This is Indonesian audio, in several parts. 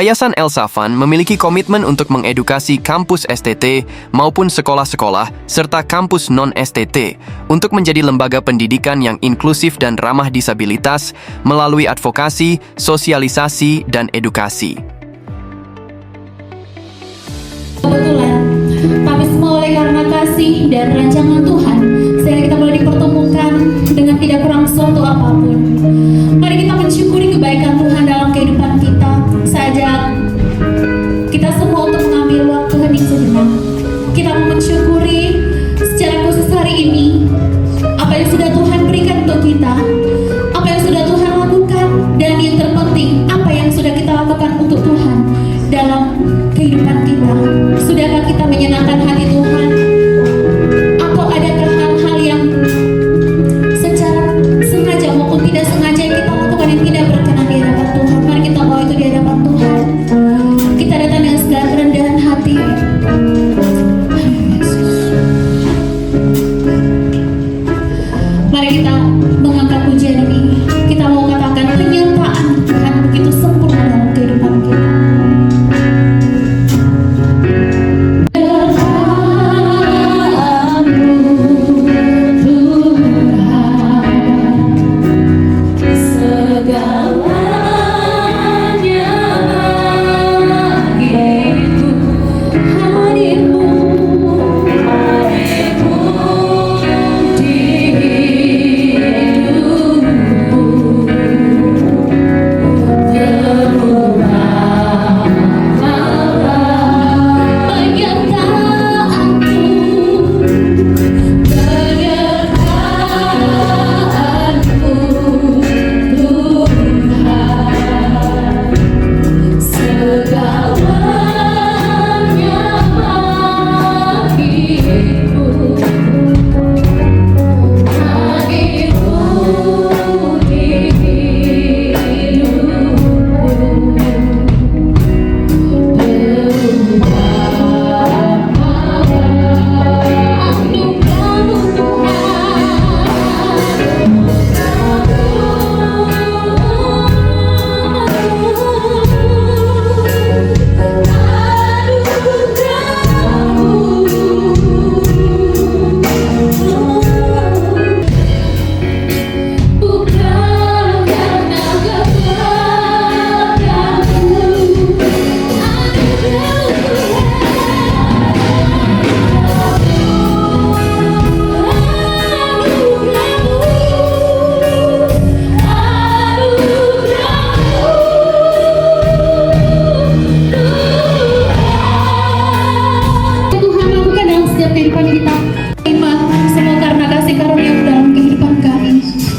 Yayasan El Safan memiliki komitmen untuk mengedukasi kampus STT maupun sekolah-sekolah serta kampus non-STT untuk menjadi lembaga pendidikan yang inklusif dan ramah disabilitas melalui advokasi, sosialisasi, dan edukasi. Kebetulan, tapi semua oleh karena kasih dan rancangan Tuhan, sehingga kita boleh dipertemukan dengan tidak kurang suatu apapun. Mari kita mensyukuri kebaikan Tuhan dalam kehidupan kita. Saja kita semua untuk mengambil waktu hening sejenak. Kita mensyukuri secara khusus hari ini apa yang sudah Tuhan berikan untuk kita, apa yang sudah Tuhan lakukan, dan yang terpenting apa yang sudah kita lakukan untuk Tuhan dalam kehidupan kita. Sudahkah kita menyenangkan hati Tuhan? Atau adakah hal-hal yang secara sengaja maupun tidak sengaja yang kita lakukan yang tidak berkenan di hadapan Tuhan? Mari kita bawa itu di hadapan Tuhan. Kita datang dengan segala kerendahan hati. Mari kita mengangkat pujian ini. Kita mau katakan penyertaan Tuhan begitu sempurna dalam kehidupan kita. Kehidupan kita, semua karena kasih karunia dalam kehidupan kami.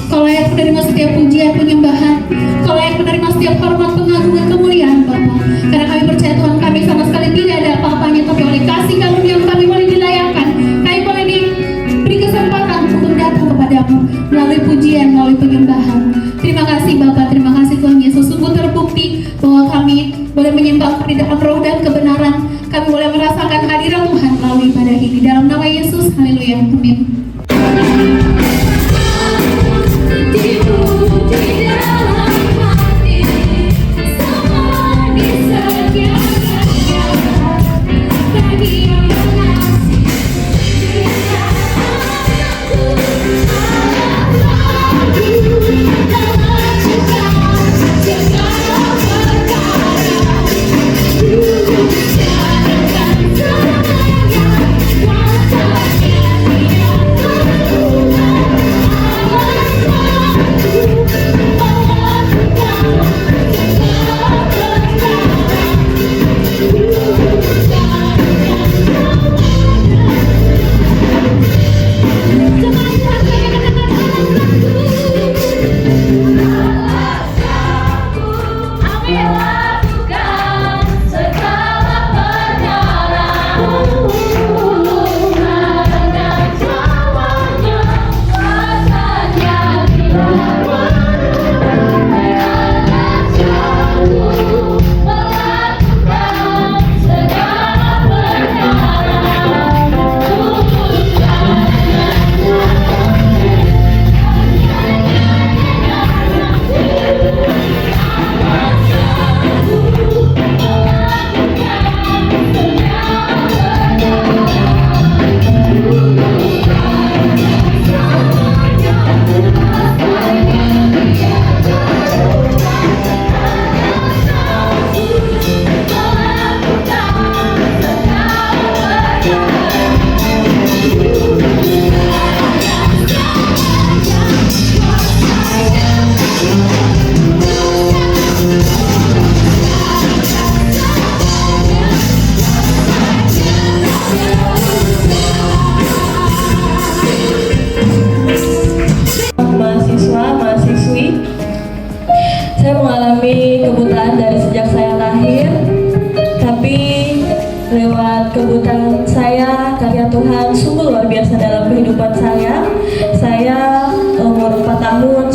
Kau layak menerima setiap pujian penyembahan, Kau layak menerima setiap hormat pengagungan kemuliaan Bapa. Karena kami percaya Tuhan, kami sama sekali tidak ada apa-apanya, tapi oleh kasih karunia kami boleh dilayakkan, kami boleh diberi kesempatan untuk datang kepadamu melalui pujian, melalui penyembahan. Terima kasih Bapa, terima kasih Tuhan Yesus. Sungguh terbukti bahwa kami boleh menyembah di dalam roh dan kebenaran. Kami boleh merasakan hadirat Tuhan melalui ibadah ini. Dalam nama Yesus, haleluya, amin.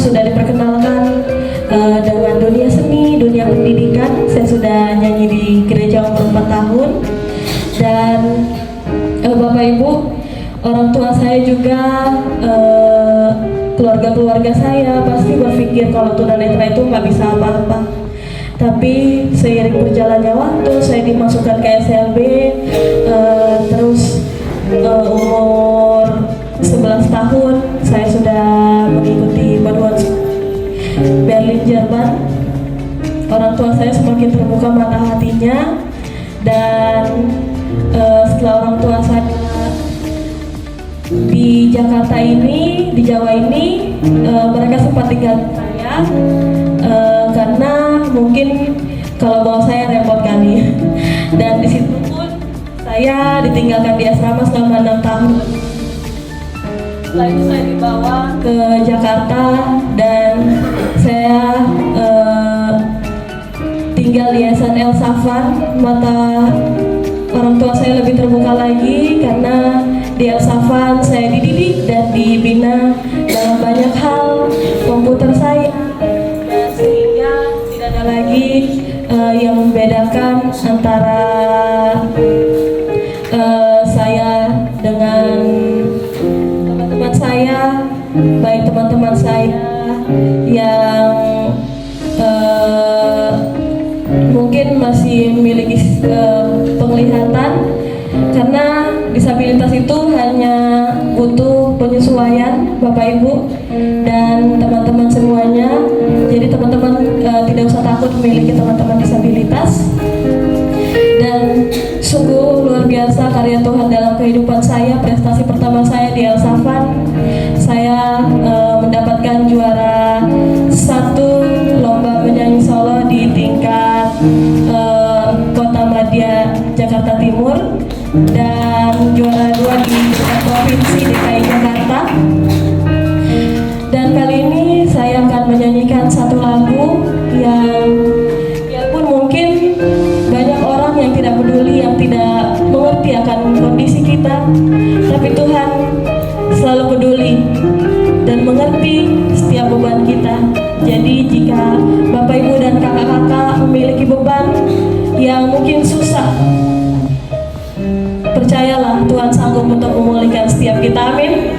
sudah diperkenalkan dengan dunia seni, dunia pendidikan. Saya sudah nyanyi di gereja umur 4 tahun. Dan Bapak Ibu, orang tua saya juga, keluarga-keluarga saya pasti berpikir kalau tunanetra itu nggak bisa apa-apa. Tapi seiring berjalannya waktu, saya dimasukkan ke SLB, terus umur 11 tahun saya sudah mengikuti paduan Berlin, Jerman. Orang tua saya semakin terbuka mata hatinya, dan setelah orang tua saya di Jakarta ini, di Jawa ini, mereka sempat tinggal saya karena mungkin kalau bawa saya repot kali. Dan di situ pun saya ditinggalkan di asrama selama 6 tahun. Setelah itu saya dibawa ke Jakarta dan saya tinggal di Yayasan El Safan. Mata orang tua saya lebih terbuka lagi karena di El Safan saya dididik dan dibina dalam banyak hal, komputer saya, dan sehingga tidak ada lagi yang membedakan antara saya dengan teman-teman saya, baik teman-teman saya yang mungkin masih memiliki penglihatan, karena disabilitas itu hanya butuh penyesuaian, Bapak Ibu dan teman-teman semuanya. Jadi teman-teman tidak usah takut memiliki teman-teman disabilitas. Dan sungguh luar biasa karya Tuhan dalam kehidupan saya. Prestasi pertama saya di El Safan, saya mendapatkan juara 1 lomba menyanyi solo di tingkat Kota Madya, Jakarta Timur, dan juara 2 di tingkat Provinsi DKI Jakarta. Dan kali ini saya akan menyanyikan satu lagu yang biarpun mungkin banyak orang yang tidak peduli, yang tidak mengerti akan kondisi kita, tapi Tuhan selalu peduli dan mengerti setiap beban kita. Jadi jika Bapak Ibu dan kakak-kakak memiliki beban yang mungkin susah, percayalah Tuhan sanggup untuk memulihkan setiap kita. Amin.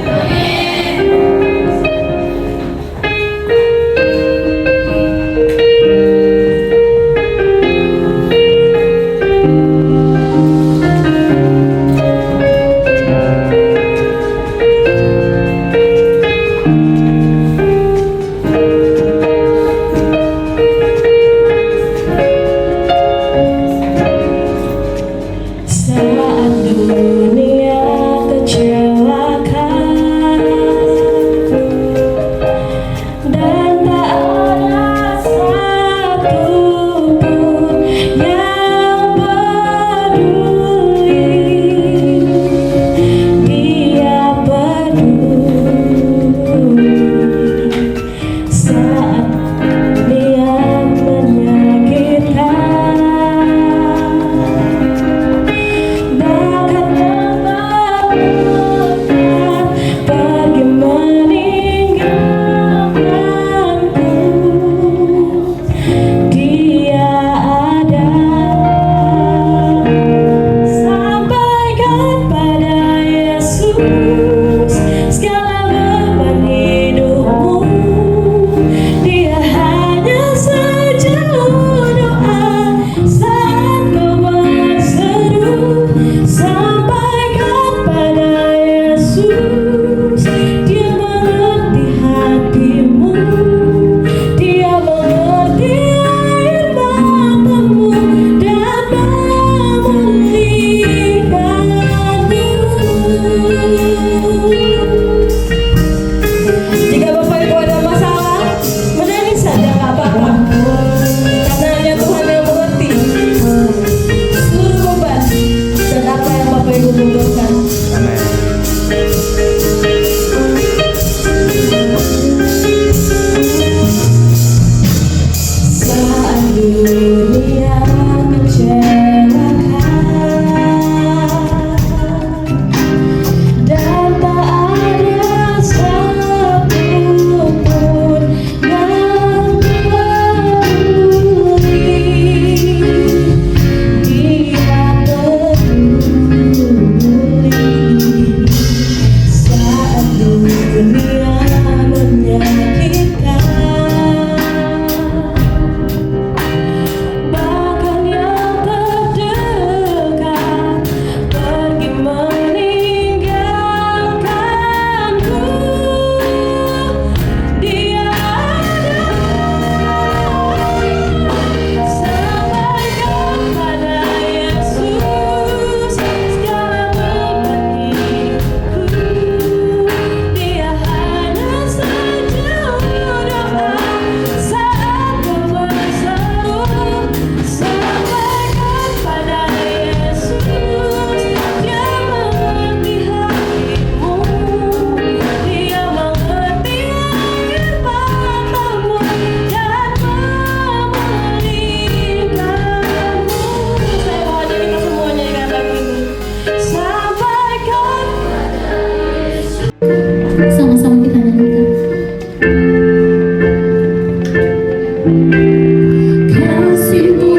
Kasih-Mu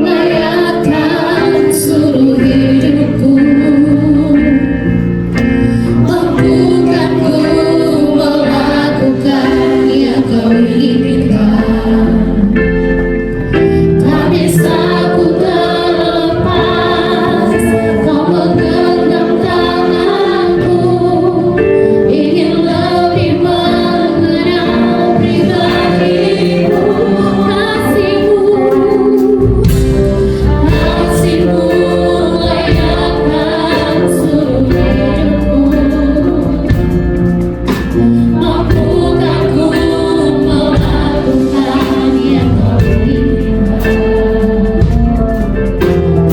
layakkan seluruh hidupku, mampukanku melakukan yang Kau inginkan. Tak bisa ku terlepas, Kau menggenggam tanganku, ingin lebih mengenal pribadi-Mu. Kasih-Mu layakkan seluruh hidupku, mampukan ku melakukan yang Kau inginkan.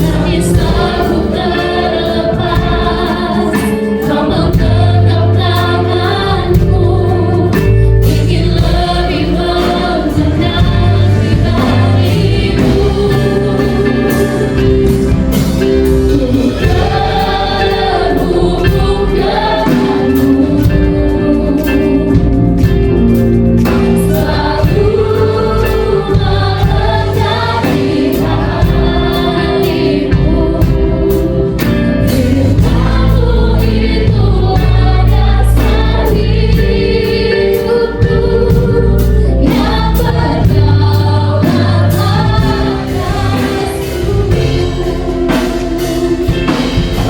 Tak bisa ku terlepas, Kau menggenggam tanganku, ingin lebih mengenal pribadi-Mu.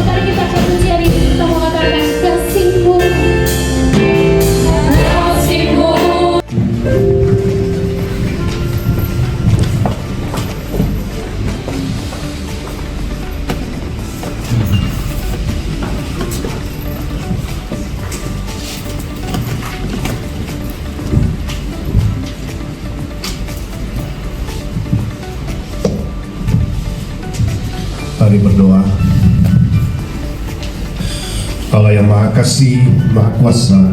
Mari kita akan mencari, kita mengatakan kasih-Mu, kasih-Mu. Mari berdoa. Allah yang Maha Kasih, Maha Kuasa,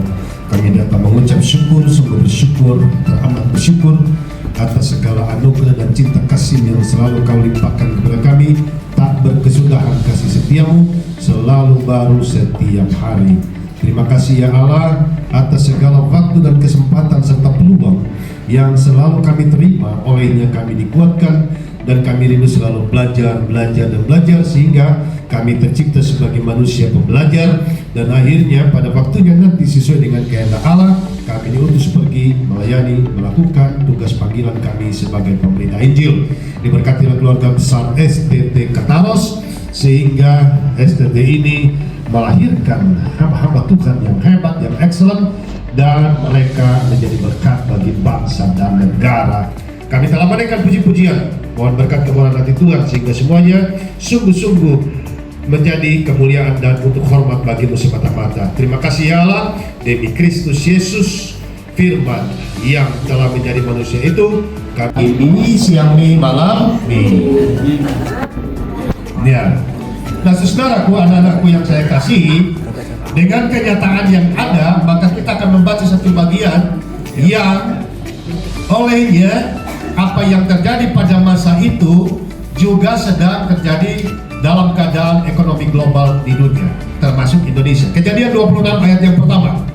kami datang mengucap syukur, sungguh bersyukur, teramat bersyukur atas segala anugerah dan cinta kasih yang selalu Kau limpahkan kepada kami. Tak berkesudahan kasih setiamu, selalu baru setiap hari. Terima kasih ya Allah atas segala waktu dan kesempatan serta peluang yang selalu kami terima. Olehnya kami dikuatkan dan kami rindu selalu belajar sehingga kami tercipta sebagai manusia pembelajar, dan akhirnya pada waktunya nanti sesuai dengan kehendak Allah kami diutus pergi melayani, melakukan tugas panggilan kami sebagai pemberita Injil. Diberkatilah keluarga besar STT Kataros sehingga STT ini melahirkan hamba-hamba Tuhan yang hebat, yang excellent, dan mereka menjadi berkat bagi bangsa dan negara. Kami telah menaikkan puji-pujian, mohon berkat kemuliaan hati Tuhan sehingga semuanya sungguh-sungguh menjadi kemuliaan dan untuk hormat bagimu semata-mata. Terima kasih ya Allah, demi Kristus Yesus firman yang telah menjadi manusia itu, kami ini siang ini malam ini. Ya. Nah saudaraku, anak-anakku yang saya kasihi, dengan kenyataan yang ada, maka kita akan membaca satu bagian yang olehnya apa yang terjadi pada masa itu juga sedang terjadi dalam keadaan ekonomi global di dunia, termasuk Indonesia. Kejadian 26 ayat yang pertama.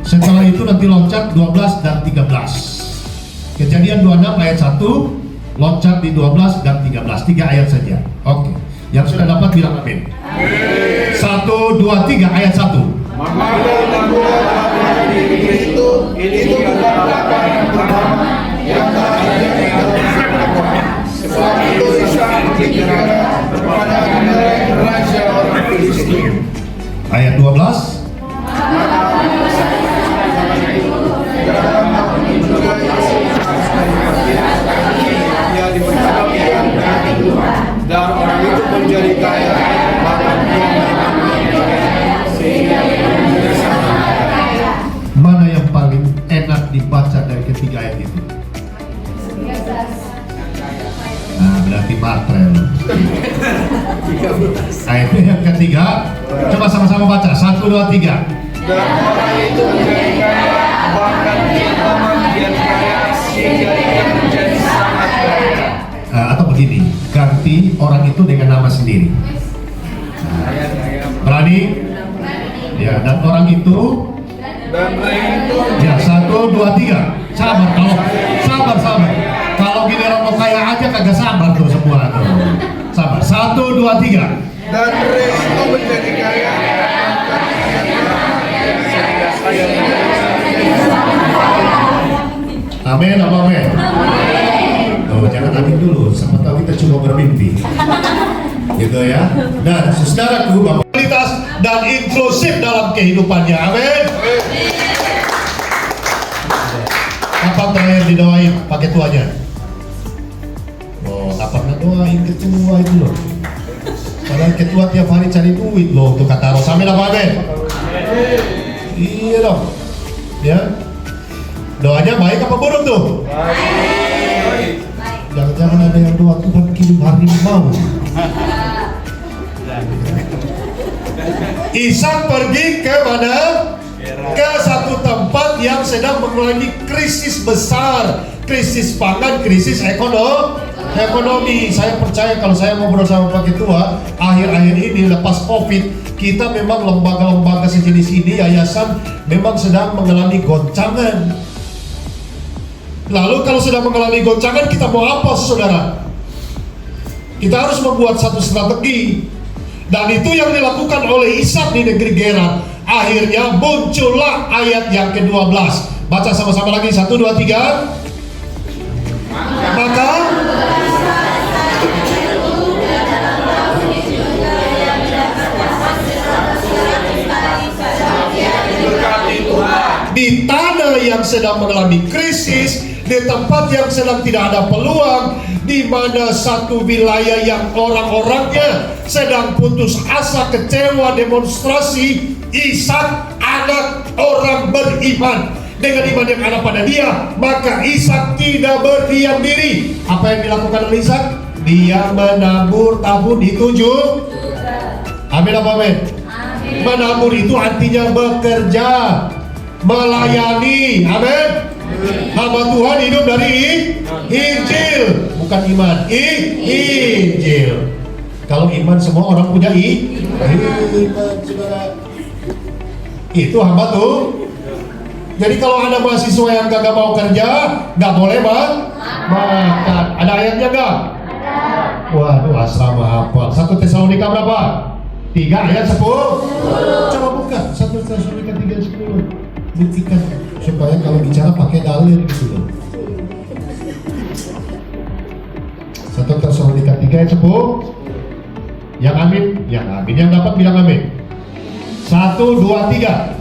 Setelah itu nanti loncat 12 dan 13. Kejadian 26 ayat 1, loncat di 12 dan 13. 3 ayat saja. Oke. Yang sudah dapat bilang amin. 1, 2, 3 ayat 1. Maka itu adalah yang pertama yang sebab itu Ishak berbicara kepada raja orang Filistin. Ayat 12. Ia diberkati dan orang itu menjadi kaya, bahkan sehingga Mana yang paling enak dibaca dari ketiga ayat itu? Nah, berarti matre. Ayat yang ketiga, coba sama-sama baca. 1, 2, 3. dan orang itu menjadi kaya, bahkan dia kian kaya sehingga ia menjadi sangat kaya. Atau begini, ganti orang itu dengan nama sendiri. Berani? Ya, dan orang itu. Dan orang itu Ya, 1, 1, 2, 3. Sabar kalau sabar. Kalau giliran mau kaya aja kagak sabar tuh semua tuh. Sabar. 1, 2, 3. Dan Reko menjadi kaya. Amin, apa amin? Oh, jangan amin dulu, sama tahu kita cuma bermimpi. Gitu ya. Nah, saudaraku, kualitas dan inklusif dalam kehidupannya. Amin. Kapan terakhir didoain pakai tuanya? Oh, nggak pernah doain ketua itu loh. Padahal ketua tiap hari cari duit loh untuk kata Ros. Amin apa amin? Iya dong. Ya. Doanya baik apa buruk tuh? Baik. Jangan-jangan ada yang doa Tuhan kirim harimau. Ishak pergi ke mana? Ke satu tempat yang sedang mengalami krisis besar, krisis pangan, krisis ekonomi. Saya percaya kalau saya ngobrol sama Pak Ketua, akhir-akhir ini lepas COVID, kita memang lembaga-lembaga sejenis ini, yayasan memang sedang mengalami goncangan. Lalu kalau sedang mengalami goncangan, kita mau apa, saudara? Kita harus membuat satu strategi. Dan itu yang dilakukan oleh Ishak di negeri Gerar. Akhirnya muncullah ayat yang ke-12. Baca sama-sama lagi, 1, 2, 3. Maka di tanah yang sedang mengalami krisis, di tempat yang sedang tidak ada peluang, di mana satu wilayah yang orang-orangnya sedang putus asa, kecewa, demonstrasi, Ishak anak orang beriman. Dengan iman yang ada pada dia, maka Ishak tidak berdiam diri. Apa yang dilakukan oleh Ishak? Dia menabur tabur di 7. Amin apa amin? Menabur itu artinya bekerja, melayani. Amin. Hamba Tuhan hidup dari Injil, bukan iman. Injil. Kalau iman semua orang punya iman, saudara. Itu hamba tuh. Jadi kalau ada mahasiswa yang gak mau kerja, gak boleh makan. Ada ayatnya gak? Waduh, asrama hafal. 1 Tesalonika berapa? 3 ayat 10. Coba buka 1 Tesalonika 3 ayat 10. Buktikan supaya kalau bicara pakai dalil gitu loh. 1 Tesalonika 3 ayat 10. Yang amin, yang amin, yang dapat bilang amin. 1, 2, 3.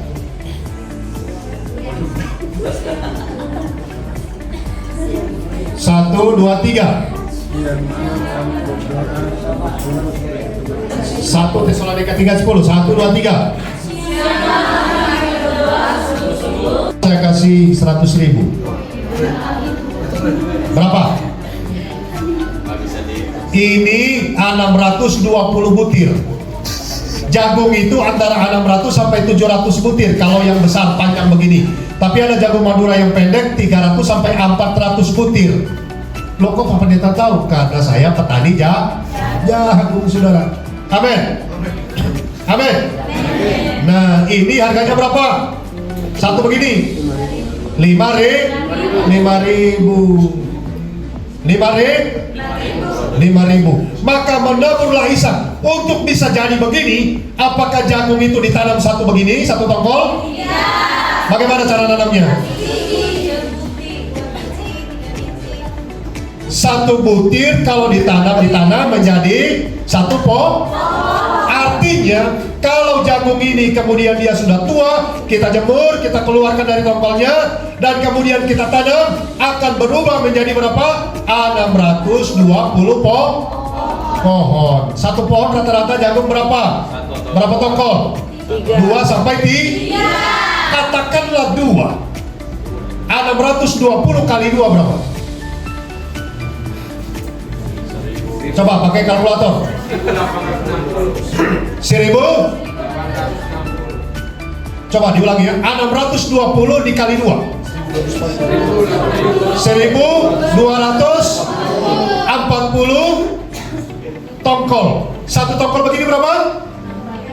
1, 2, 3. 1 Tesalonika 3, 10. 1, 2, 3. Saya kasih 100.000. Berapa? Ini 620 butir. Jagung itu antara 600 sampai 700 butir kalau yang besar panjang begini. Tapi ada jagung Madura yang pendek 300 sampai 400 butir. Loh kok Pak Pendeta tahu? Karena saya petani jagung, saudara. Amin. Amin. Nah, ini harganya berapa? Satu begini 5.000. Maka menaburlah Ishak untuk bisa jadi begini. Apakah jagung itu ditanam satu begini, satu tongkol? Iya. Bagaimana cara nanamnya? Satu butir kalau ditanam menjadi satu pohon. Artinya kalau jagung ini kemudian dia sudah tua, kita jemur, kita keluarkan dari tongkolnya, dan kemudian kita tanam, akan berubah menjadi berapa? 620 pohon. Satu pohon rata-rata jagung berapa? Berapa tongkol? 2 sampai 3. Katakanlah 2. 620 kali 2 berapa? Coba pakai kalkulator. 1.000. Coba diulangi ya. 620 dikali 2. 1.240 tongkol. Satu tongkol begini berapa?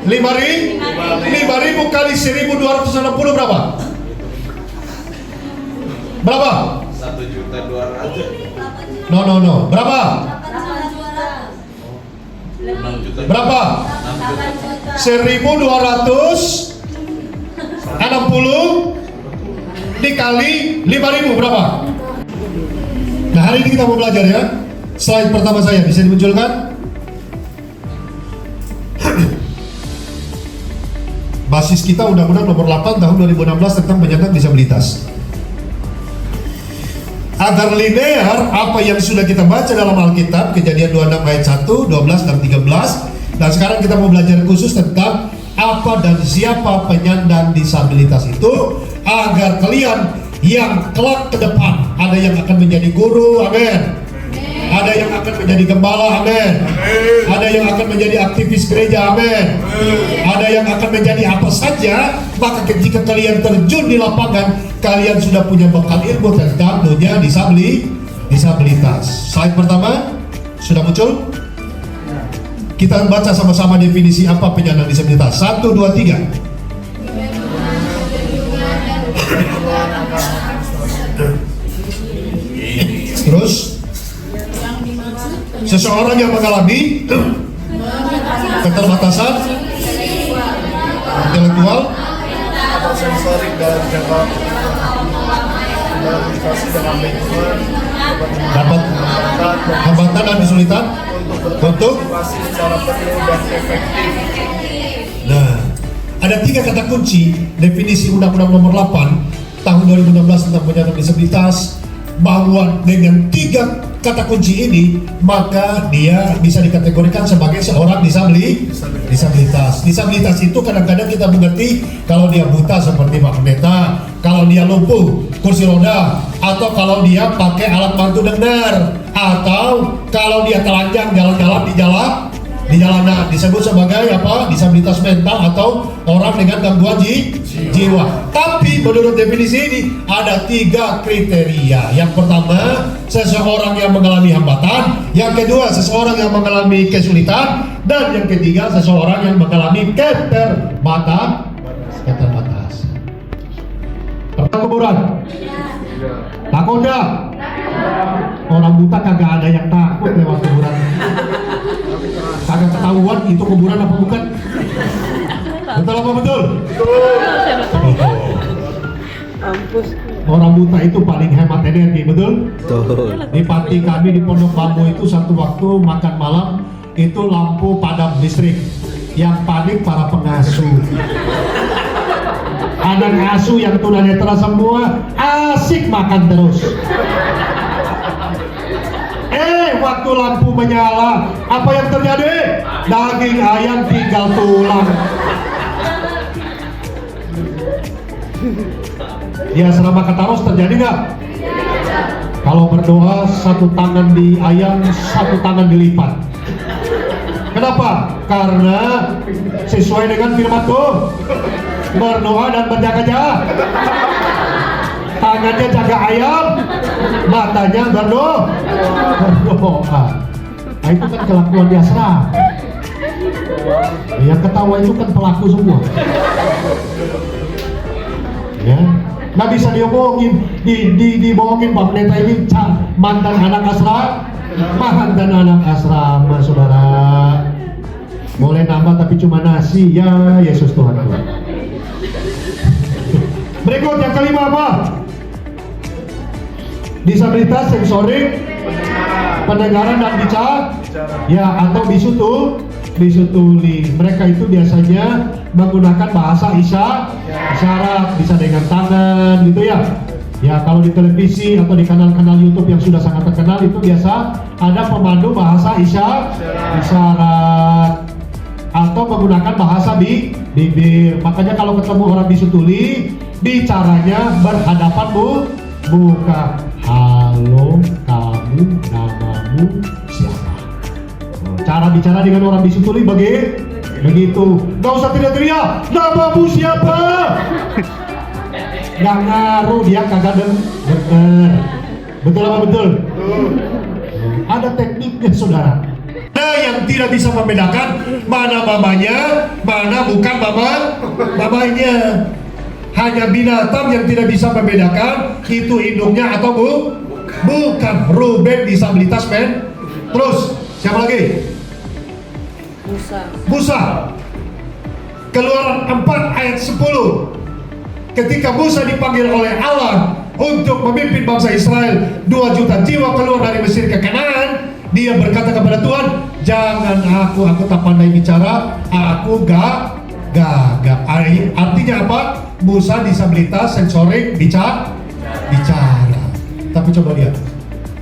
5.000 kali 1.260 berapa? Berapa? 1.200.000. No. Berapa? 6 juta. Berapa? 1.260 dikali 5.000 berapa? Nah, hari ini kita mau belajar ya. Slide pertama saya bisa dimunculkan. Basis kita Undang-Undang Nomor 8 Tahun 2016 tentang penyandang disabilitas. Agar linear apa yang sudah kita baca dalam Alkitab, Kejadian 26 ayat 1, 12 dan 13. Dan sekarang kita mau belajar khusus tentang apa dan siapa penyandang disabilitas itu, agar kalian yang kelak ke depan ada yang akan menjadi guru, amin. Ada yang akan menjadi gembala, amin. Ada yang akan menjadi aktivis gereja, amin. Ada yang akan menjadi apa saja, maka ketika kalian terjun di lapangan, kalian sudah punya bekal ilmu tentang dunia disabilitas. Slide pertama sudah muncul. Kita baca sama-sama definisi apa penyandang disabilitas. 1, 2, 3. Terus seseorang yang mengalami keterbatasan intelektual, Sensorik dalam jangka komunikasi dengan lingkungan, dapat hambatan dan kesulitan untuk. masih secara penuh dan efektif. Nah, ada 3 kata kunci definisi Undang-Undang Nomor 8 Tahun 2016 tentang penyandang disabilitas, bahwa dengan 3 kata kunci ini maka dia bisa dikategorikan sebagai seorang disabilitas. Disabilitas itu kadang-kadang kita mengerti kalau dia buta seperti Pak Pendeta, kalau dia lumpuh kursi roda, atau kalau dia pakai alat bantu dengar, atau kalau dia telanjang jalan-jalan di jalanan, disebut sebagai apa? Disabilitas mental atau orang dengan gangguan jiwa. Tapi menurut definisi ini ada 3 kriteria. Yang pertama, seseorang yang mengalami hambatan. Yang kedua, seseorang yang mengalami kesulitan. Dan yang ketiga, seseorang yang mengalami keterbatasan. Pernah kuburan? Takut enggak? Orang buta kagak ada yang takut lewat kuburan. Kagak ketahuan itu kuburan apa bukan? Betul apa betul? Orang buta itu paling hemat energi, betul? Di panti kami di Pondok Bambu itu satu waktu makan malam itu lampu padam listrik. Yang panik para pengasuh. Anak asuh yang tunanetra semua asik makan terus. Waktu lampu menyala, apa yang terjadi? Daging ayam tinggal tulang. Di asrama Kataros terjadi nggak? Kalau berdoa 1 tangan di ayam, 1 tangan dilipat. Kenapa? Karena sesuai dengan firman-Ku, berdoa dan berjaga-jaga. Tangannya jaga ayam, matanya berdoa. Nah, itu kan kelakuan di asrama. Yang ketawa itu kan pelaku semua. Ya, nggak bisa diomongin, dibohongin Pak Pendeta ini mantan anak asrama, saudara. Boleh nambah tapi cuma nasi, ya Yesus Tuhan. Berikut yang kelima apa? Disabilitas sensorik, pendengaran dan bicara, ya, atau bisutuli. Mereka itu biasanya menggunakan bahasa isyarat, bisa dengan tangan gitu ya. Ya, kalau di televisi atau di kanal-kanal YouTube yang sudah sangat terkenal itu biasa ada pemandu bahasa isyarat atau menggunakan bahasa bibir. Makanya kalau ketemu orang bisutuli, bicaranya berhadapan muka. Halo, kamu, namamu siapa? Cara bicara dengan orang bisutuli begitu. Gak usah teriak-teriak, namamu siapa? Gak ngaruh, dia kagak denger. Betul apa betul? Ada tekniknya, saudara. Ada yang tidak bisa membedakan mana mamanya, mana bukan mamanya. Hanya binatang yang tidak bisa membedakan itu induknya atau bukan. Ruben disabilitas men. Terus siapa lagi? Musa. Keluaran 4 ayat 10. Ketika Musa dipanggil oleh Allah untuk memimpin bangsa Israel 2 juta jiwa keluar dari Mesir ke Kanaan, dia berkata kepada Tuhan, jangan aku tak pandai bicara, aku gagap. Artinya apa? Musa disabilitas sensorik bicara. Tapi coba lihat,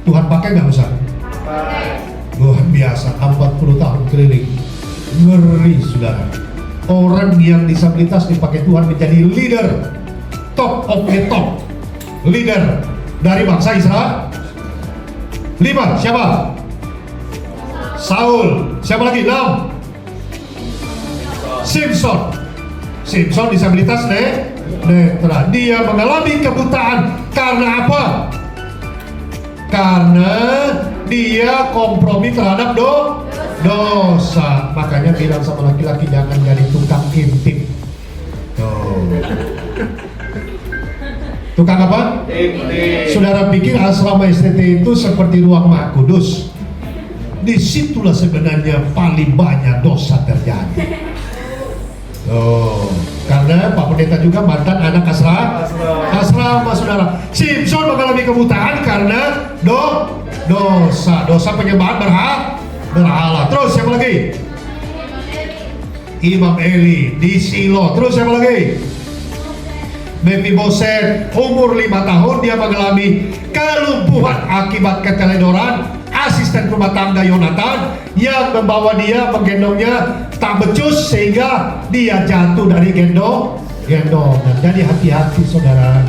Tuhan pakai nggak Musa? Luar biasa, 40 tahun keliling. Ngeri saudara. Orang yang disabilitas dipakai Tuhan menjadi leader, top of the top leader dari bangsa Israel. 5, siapa? Saul. Siapa lagi? 6, Simpson disabilitas netra. Dia mengalami kebutaan karena apa? Karena dia kompromi terhadap dosa. Makanya bilang sama laki-laki, jangan jadi tukang intip. Tukang apa? Saudara pikir asrama STT itu seperti ruang Maha Kudus? Disitulah sebenarnya paling banyak dosa terjadi. Karena Pak Pendeta juga mantan anak asrama saudara. Simpson mengalami kebutaan karena dosa penyembahan berhala. Terus siapa lagi? Imam Eli di Silo. Terus siapa lagi? Mephiboset, umur 5 tahun dia mengalami kelumpuhan akibat keteledoran. Asisten rumah tangga Yonatan yang membawa dia, menggendongnya tak becus sehingga dia jatuh dari gendongan. Jadi hati-hati saudara.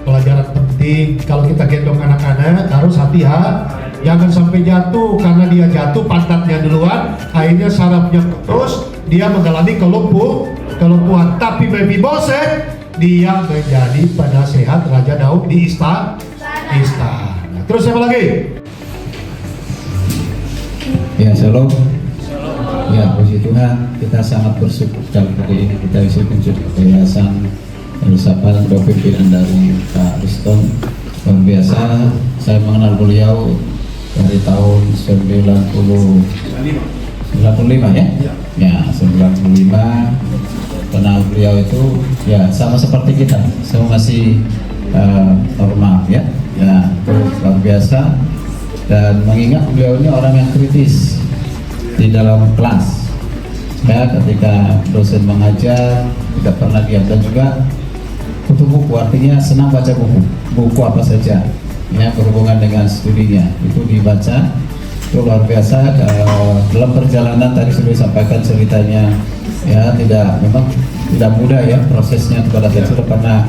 Pelajaran penting, kalau kita gendong anak-anak harus hati-hati. Jangan sampai jatuh, karena dia jatuh pantatnya duluan, akhirnya sarafnya putus, dia mengalami kelumpuhan. Tapi Mephiboset dia menjadi penasehat Raja Daud di istana. Terus siapa lagi? Ya, shalom. Ya, puji Tuhan, kita sangat bersyukur kali ini kita bisa kunjung ke Yayasan Resapan pimpinan dari Pak Riston. Luar biasa, saya mengenal beliau dari tahun 95 ya? Ya, 95. Kenal beliau itu ya sama seperti kita, semua masih normal ya. Ya, itu luar biasa. Dan mengingat beliau ini orang yang kritis di dalam kelas ya, ketika dosen mengajar tidak pernah diam, dan juga kutu buku, artinya senang baca buku apa saja ya berhubungan dengan studinya itu dibaca. Itu luar biasa. Dalam perjalanan tadi sudah disampaikan ceritanya ya, memang tidak mudah ya prosesnya. Kepada saya sudah pernah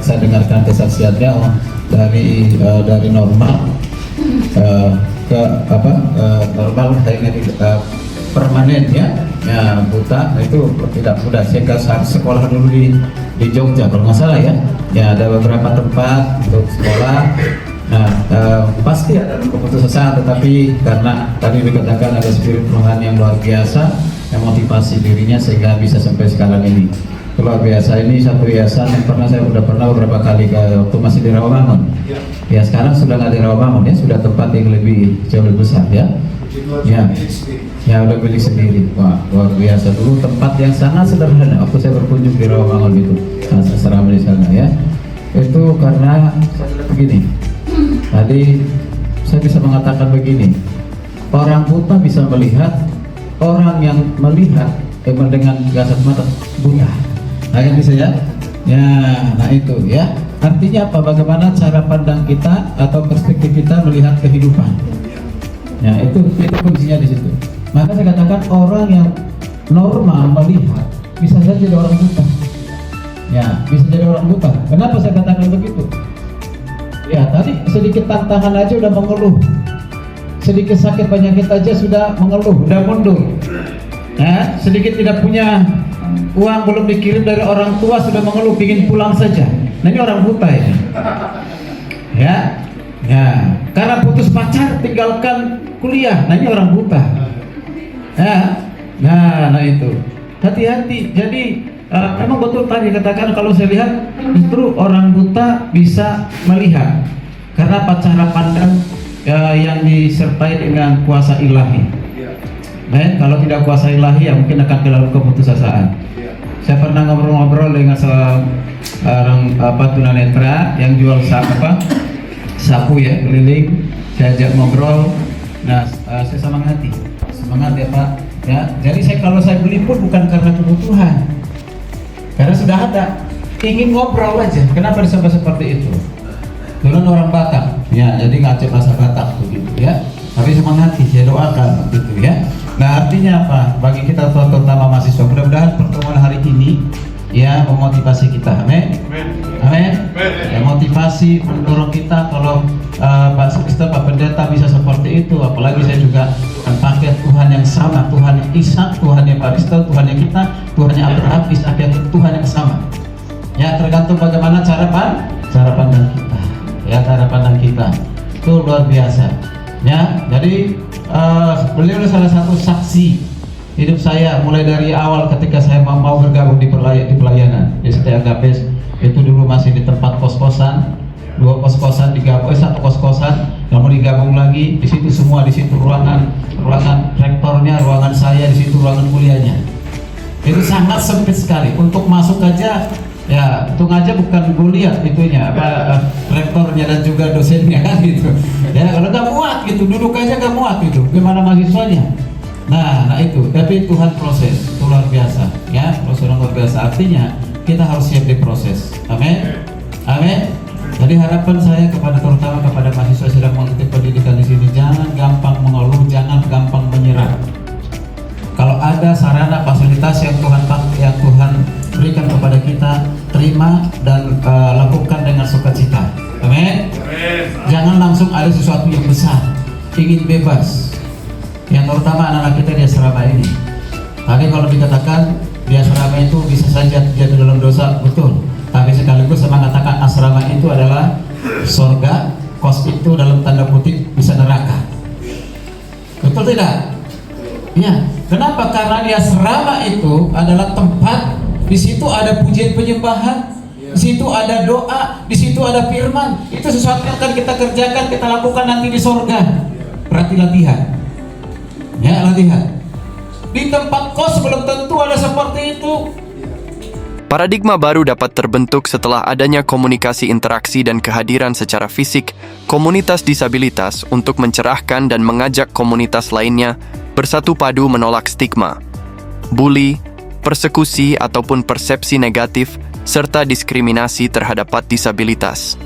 saya dengarkan kesaksiannya dari normal ke normal akhirnya permanen ya buta. Itu tidak mudah. Saya harus sekolah dulu di Jogja kalau nggak salah ya ada beberapa tempat untuk sekolah. Pasti ada keputusasaan, tetapi karena tadi dikatakan ada spirit rohani yang luar biasa yang motivasi dirinya sehingga bisa sampai sekarang ini. Luar biasa. Ini satu yayasan yang saya sudah pernah beberapa kali waktu masih di Rawamangun. Ya, sekarang sudah nggak di Rawamangun ya, sudah tempat yang jauh lebih besar ya. Ya udah milik sendiri. Wah, luar biasa. Dulu tempat yang sangat sederhana. Waktu saya berkunjung di Rawamangun itu, asrama di sana ya. Itu karena begini. Tadi saya bisa mengatakan begini. Orang buta bisa melihat, orang yang melihat dengan kasat mata buta. Nah, kan bisa ya? Ya, nah itu ya. Artinya apa? Bagaimana cara pandang kita atau perspektif kita melihat kehidupan. Ya, itu kuncinya di situ. Maka saya katakan orang yang normal melihat bisa saja jadi orang buta. Ya, bisa jadi orang buta. Kenapa saya katakan begitu? Ya, tadi sedikit tantangan aja udah mengeluh. Sedikit sakit penyakit aja sudah mengeluh, udah mundur. Ya, sedikit tidak punya uang belum dikirim dari orang tua sudah mengeluh, ingin pulang saja. Nah, ini orang buta ini. Ya, karena putus pacar tinggalkan kuliah. Nah, ini orang buta. Ya, nah itu. Hati-hati. Jadi memang betul tadi katakan kalau saya lihat justru orang buta bisa melihat karena cara pandang yang disertai dengan kuasa ilahi. Kalau tidak kuasa ilahi ya mungkin akan terlalu keputusasaan. Saya pernah ngobrol-ngobrol dengan seorang tunanetra yang jual sapu ya keliling. Saya ajak ngobrol. Nah, saya semangat ya Pak. Ya, jadi kalau saya beli pun bukan karena kebutuhan, karena sudah ada. Ingin ngobrol aja. Kenapa disebut seperti itu? Turun orang Batak. Ya, jadi ngaco bahasa Batak begitu ya. Tapi semangati, saya doakan begitu ya. Nah, artinya apa? Bagi kita terutama mahasiswa, mudah-mudahan pertemuan hari ini ya memotivasi kita. Amin. Amin. Ya, motivasi mendorong kita kalau Pak Suster, Pak Pendeta bisa seperti itu. Apalagi saya juga akan pakai Tuhan yang sama, Tuhan yang Ishak, Tuhan yang Pak Kristen, Tuhan yang kita, Tuhan yang Abraham, Ishak, yang Tuhan yang sama. Ya, tergantung bagaimana cara pandang kita. Ya, cara pandang kita itu luar biasa. Ya, jadi beliau salah satu saksi hidup saya mulai dari awal ketika saya mau bergabung di pelayanan di Setia Agapes. Itu dulu masih di tempat kos-kosan, 2 kos-kosan digabung, 1 kos-kosan, lalu digabung lagi. Di situ semua, di situ ruangan rektornya, ruangan saya, di situ ruangan kuliahnya. Itu sangat sempit sekali. Untuk masuk aja, ya untung aja bukan gue lihat itunya rektornya dan juga dosennya kan gitu. Ya kalau nggak muat gitu, duduk aja nggak muat gitu. Gimana mahasiswanya? Nah itu. Tapi Tuhan proses, itu luar biasa. Ya, proses luar biasa. Artinya kita harus siap diproses. Amin. Amin. Jadi harapan saya terutama kepada mahasiswa yang sedang mengikuti pendidikan di sini, jangan gampang mengeluh, jangan gampang menyerah. Kalau ada sarana fasilitas yang Tuhan berikan kepada kita, terima dan lakukan dengan sukacita. Amin. Jangan langsung ada sesuatu yang besar, ingin bebas. Yang terutama anak-anak kita di asrama ini. Tadi kalau dikatakan di asrama itu bisa saja jatuh dalam dosa, betul. Tapi sekaligus saya mengatakan asrama itu adalah surga, kos itu dalam tanda kutip bisa neraka. Betul tidak? Ya. Kenapa? Karena di asrama itu adalah tempat, di situ ada pujian penyembahan, di situ ada doa, di situ ada firman. Itu sesuatu yang akan kita kerjakan, kita lakukan nanti di surga. Berarti latihan. Ya, latihan. Di tempat kos belum tentu ada seperti itu. Paradigma baru dapat terbentuk setelah adanya komunikasi interaksi dan kehadiran secara fisik komunitas disabilitas untuk mencerahkan dan mengajak komunitas lainnya bersatu padu menolak stigma, bully, persekusi ataupun persepsi negatif serta diskriminasi terhadap disabilitas.